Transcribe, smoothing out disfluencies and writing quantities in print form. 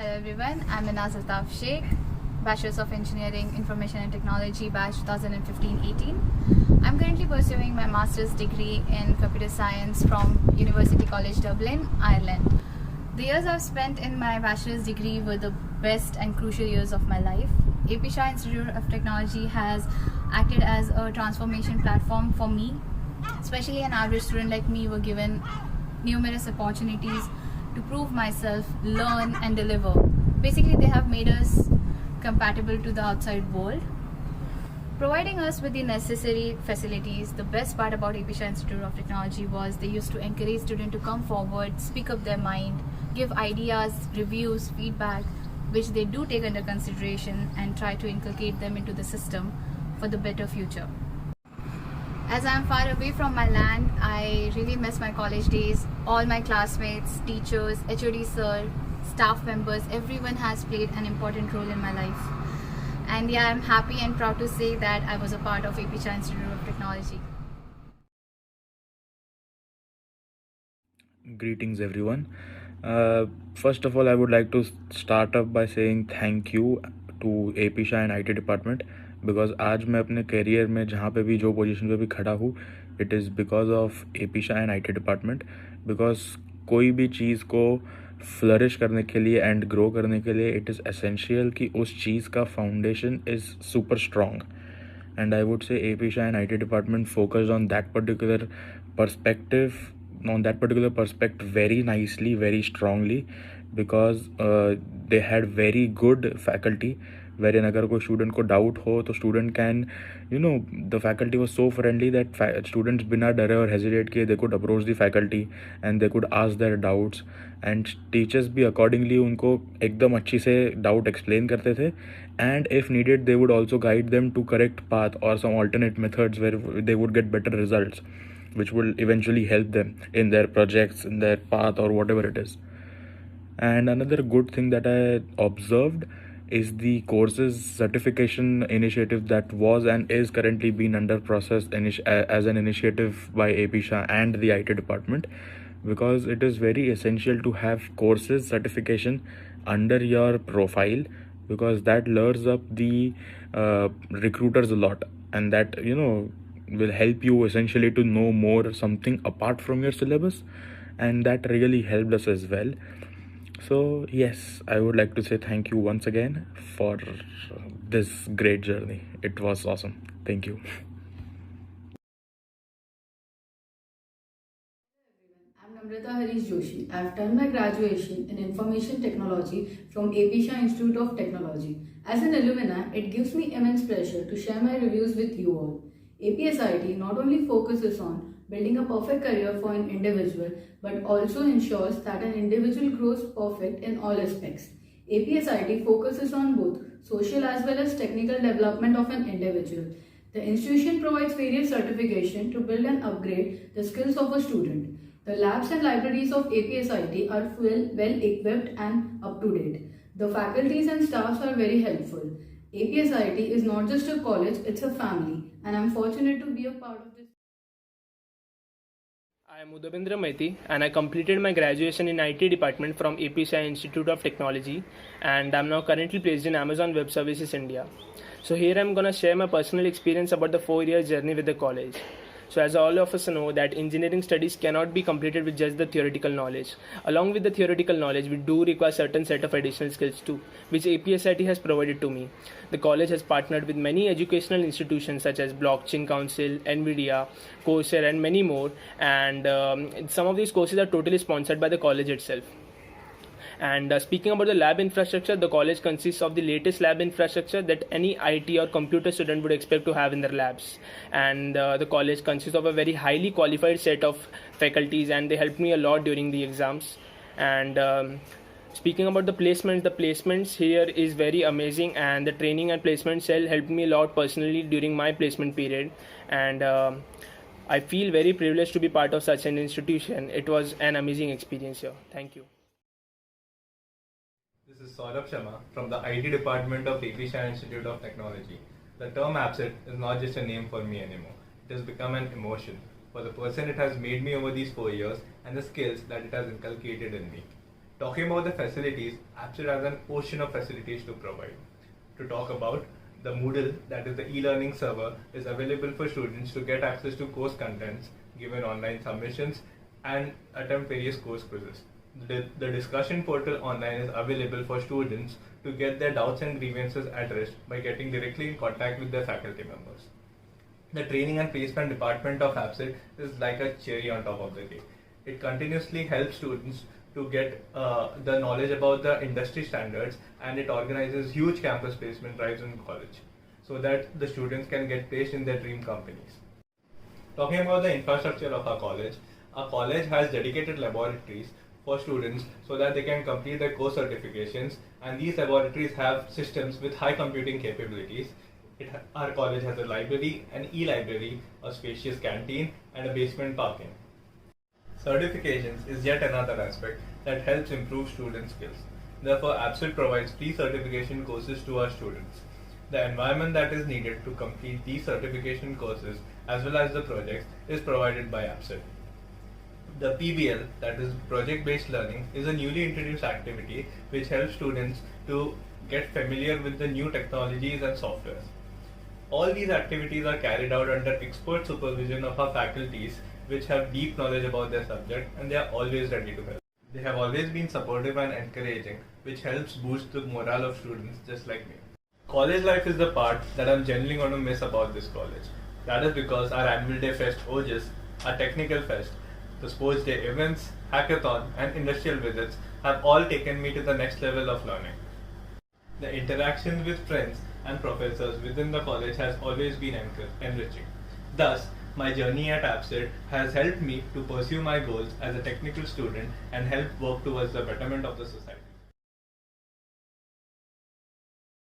Hello everyone, I'm Minaz Altaf Sheikh, Bachelor's of Engineering, Information and Technology, batch 2015-18. I'm currently pursuing my master's degree in Computer Science from University College Dublin, Ireland. The years I've spent in my bachelor's degree were the best and crucial years of my life. AP Shah Institute of Technology has acted as a transformation platform for me. Especially an average student like me were given numerous opportunities to prove myself, learn and deliver. Basically, they have made us compatible to the outside world, providing us with the necessary facilities. The best part about AP Shah Institute of Technology was they used to encourage students to come forward, speak up their mind, give ideas, reviews, feedback, which they do take under consideration and try to inculcate them into the system for the better future. As I am far away from my land, I really miss my college days. All my classmates, teachers, HOD sir, staff members, everyone has played an important role in my life. And yeah, I'm happy and proud to say that I was a part of AP Shah Institute of Technology. Greetings everyone. First of all, I would like to start up by saying thank you to AP Shah and IT department, because आज मैं अपने career में जहाँ पे भी जो position पे भी खड़ा हूँ, it is because of AP Shah and IT department. Because कोई भी चीज़ को फ्लरिश करने के लिए एंड ग्रो करने के लिए इट इज़ एसेंशियल कि उस चीज़ का foundation is super strong. And I would say AP Shah and IT department focused on that particular perspective very nicely, very strongly, because they had very good faculty wherein अगर कोई student को doubt हो तो student can the faculty was so friendly that students बिना डरे और hesitate किए they could approach the faculty and they could ask their doubts. And teachers भी अकॉर्डिंगली उनको एकदम अच्छी से डाउट एक्सप्लेन करते थे, and if needed they would also guide them to correct path और some alternate methods where they would get better results which will eventually help them in their projects, in their path or whatever it is. And another good thing that I observed is the courses certification initiative that was and is currently being under process as an initiative by AP Shah and the IT department, because it is very essential to have courses certification under your profile, because that lures up the recruiters a lot, and that will help you essentially to know more something apart from your syllabus, and that really helped us as well. So yes, I would like to say thank you once again for this great journey. It was awesome. Thank you. I'm Namrata Harish Joshi. I've done my graduation in Information Technology from AP Shah Institute of Technology. As an alumni, it gives me immense pleasure to share my reviews with you all. APSIT not only focuses on building a perfect career for an individual, but also ensures that an individual grows perfect in all aspects. APSIT focuses on both social as well as technical development of an individual. The institution provides various certification to build and upgrade the skills of a student. The labs and libraries of APSIT are well equipped and up to date. The faculties and staffs are very helpful. APSIT is not just a college, it's a family, and I'm fortunate to be a part of this. I am Udabindra Maiti, and I completed my graduation in IT department from AP Shah Institute of Technology, and I'm now currently placed in Amazon Web Services India. So here I'm gonna share my personal experience about the 4-year journey with the college. So as all of us know that engineering studies cannot be completed with just the theoretical knowledge. Along with the theoretical knowledge, we do require certain set of additional skills too, which APSIT has provided to me. The college has partnered with many educational institutions such as Blockchain Council, NVIDIA, Coursera and many more, and some of these courses are totally sponsored by the college itself. And speaking about the lab infrastructure, the college consists of the latest lab infrastructure that any IT or computer student would expect to have in their labs. And the college consists of a very highly qualified set of faculties, and they helped me a lot during the exams. And speaking about the placements here is very amazing, and the training and placement cell helped me a lot personally during my placement period. And I feel very privileged to be part of such an institution. It was an amazing experience here. Thank you. This is Saurabh Sharma from the IT department of AP Shah Institute of Technology. The term AppSet is not just a name for me anymore. It has become an emotion for the person it has made me over these 4 years and the skills that it has inculcated in me. Talking about the facilities, AppSit has an ocean of facilities to provide. To talk about, the Moodle, that is the e-learning server, is available for students to get access to course contents, given online submissions, and attempt various course quizzes. The discussion portal online is available for students to get their doubts and grievances addressed by getting directly in contact with their faculty members. The training and placement department of AppSit is like a cherry on top of the cake. It continuously helps students to get the knowledge about the industry standards, and it organizes huge campus placement drives in college so that the students can get placed in their dream companies. Talking about the infrastructure of our college has dedicated laboratories for students so that they can complete their course certifications, and these laboratories have systems with high computing capabilities. Our college has a library, an e-library, a spacious canteen, and a basement parking. Certifications is yet another aspect that helps improve student skills. Therefore, AppSit provides pre-certification courses to our students. The environment that is needed to complete these certification courses as well as the projects is provided by AppSit. The PBL, that is project-based learning, is a newly introduced activity which helps students to get familiar with the new technologies and softwares. All these activities are carried out under expert supervision of our faculties, which have deep knowledge about their subject, and they are always ready to help. They have always been supportive and encouraging, which helps boost the morale of students just like me. College life is the part that I'm genuinely going to miss about this college. That is because our annual day fest OJIS, our technical fest, the sports day events, hackathon, and industrial visits have all taken me to the next level of learning. The interactions with friends and professors within the college has always been enriching. Thus, my journey at AppSit has helped me to pursue my goals as a technical student and help work towards the betterment of the society.